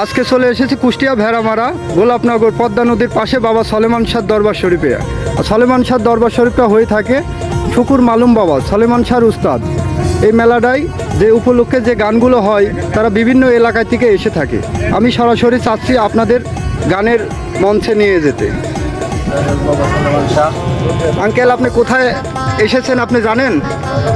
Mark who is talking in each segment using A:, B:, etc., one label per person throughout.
A: আজকে চলে এসেছি কুষ্টিয়া ভেড়ামারা গোলাপনগর পদ্মা নদীর পাশে বাবা সলেমান শাহ দরবার শরীফে। সলেমান শাহ দরবার শরীফটা হয়ে থাকে শুকুর মালুম বাবা সলেমান শাহর উস্তাদ। এই মেলাটায় যে উপলক্ষে যে গানগুলো হয় তারা বিভিন্ন এলাকা থেকে এসে থাকে। আমি সরাসরি চাচ্ছি আপনাদের গানের মঞ্চে নিয়ে যেতে। আঙ্কেল, আপনি কোথায় এসেছেন আপনি জানেন?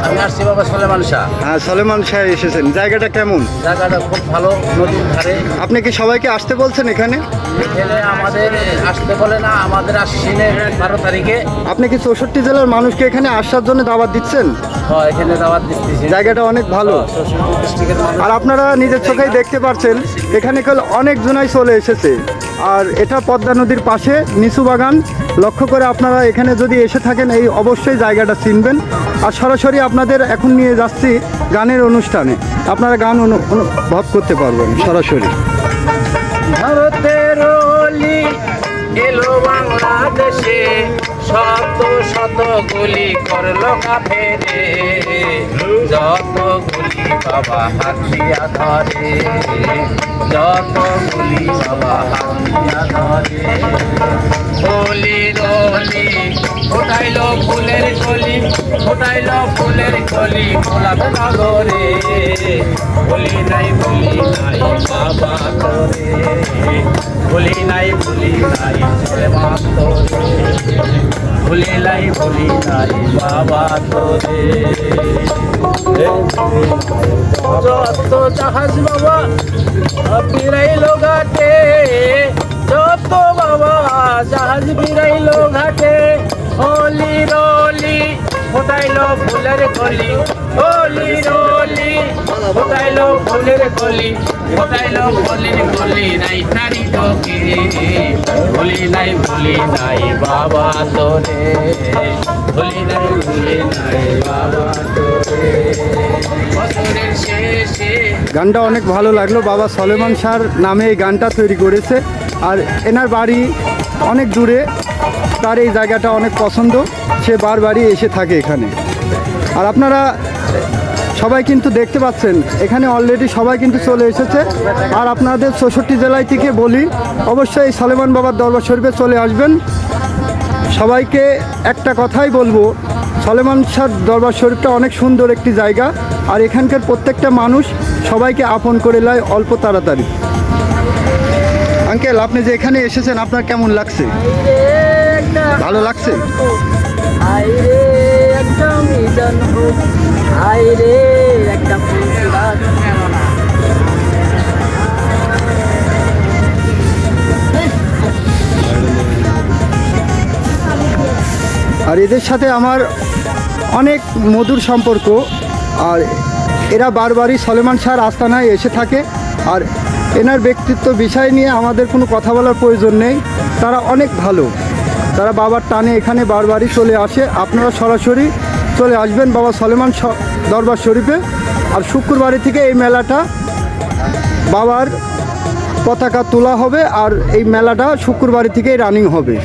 B: আমি আসছি বাবা সলেমান শাহ।
A: হ্যাঁ, সলেমান শাহ এসেছেন। জায়গাটা কেমন?
B: জায়গাটা খুব ভালো, নদীর ধারে।
A: আপনি কি সবাইকে আসতে বলছেন এখানে?
B: এখানে আমাদের আসতে বলে না, আমাদের আশ্বিনের 12 তারিখে।
A: আপনি কি 64 জেলার মানুষকে এখানে আসার জন্য দাওয়াত দিচ্ছেন?
B: হ্যাঁ, এখানে দাওয়াত দিচ্ছি।
A: জায়গাটা অনেক ভালো।
B: ডিস্ট্রিক্টের মানুষ।
A: আর আপনারা নিজের চোখেই দেখতে পাচ্ছেন এখানে অনেক জনাই চলে এসেছে। আর এটা পদ্মা নদীর পাশে নিচু বাগান। লক্ষ্য করে আপনারা এখানে যদি এসে থাকেন এই অবশ্যই জায়গাটা চিনবেন। আর সরাসরি আপনাদের এখন নিয়ে যাচ্ছি গানের অনুষ্ঠানে। আপনারা গান অনুভব করতে পারবেন সরাসরি।
B: ভারতের অলি এলো বাংলাদেশে, শত শত গুলি করলো কাফেরে, যত গুলি বাবা হাতিয়া ধরে, যত গুলি বাবা হাতিয়া ধরে। অলির অলি ফোটাইলো ফুলের কলি, ফোটাইলো ফুলের কলি গোলাপ নগরে। বলি নাই বাবা তোরে, বলি নাই সলেমান তোরে, বলি নাই বাবা তোরে। যত জাহাজ বাবা বিরাইলো ঘাটে, যত বাবা জাহাজ বিরাইলো ঘাটে। অলির অলি ফোটাইলো ফুলের কলি, অলির অলি ফোটাইলো ফুলের কলি, ফোটাইলো ফুলের কলি। নাই তারি তোকে বলি নাই বাবা তোরে, বলি নাই বাবা তোরে। বছরের শেষে
A: গানটা অনেক ভালো লাগলো। বাবা সলেমান শাহর নামে এই গানটা তৈরি করেছে। আর এনার বাড়ি অনেক দূরে, তার এই জায়গাটা অনেক পছন্দ, সে বারবারই এসে থাকে এখানে। আর আপনারা সবাই কিন্তু দেখতে পাচ্ছেন এখানে অলরেডি সবাই কিন্তু চলে এসেছে। আর আপনাদের 64 জেলায় থেকে বলি অবশ্যই সলেমান বাবার দরবার শরীফে চলে আসবেন। সবাইকে একটা কথাই বলবো, সলেমান শাহ দরবার শরীফটা অনেক সুন্দর একটি জায়গা। আর এখানকার প্রত্যেকটা মানুষ সবাইকে আপন করে নেয় অল্প তাড়াতাড়ি। আঙ্কেল, আপনি যে এখানে এসেছেন আপনার কেমন লাগছে? ভালো লাগছে? আর এদের সাথে আমার অনেক মধুর সম্পর্ক। আর এরা বারবারই সলেমান শাহর আস্তানায় এসে থাকে। আর এনার ব্যক্তিত্ব বিষয় নিয়ে আমাদের কোনো কথা বলার প্রয়োজন নেই। তারা অনেক ভালো, তারা বাবার টানে এখানে বারবারই চলে আসে। আপনারা সরাসরি চলে আসবেন বাবা সলেমান দরবার শরীফে। আর শুক্রবারে থেকে এই মেলাটা বাবার পতাকা তোলা হবে। আর এই মেলাটা শুক্রবারে থেকেই রানিং হবে।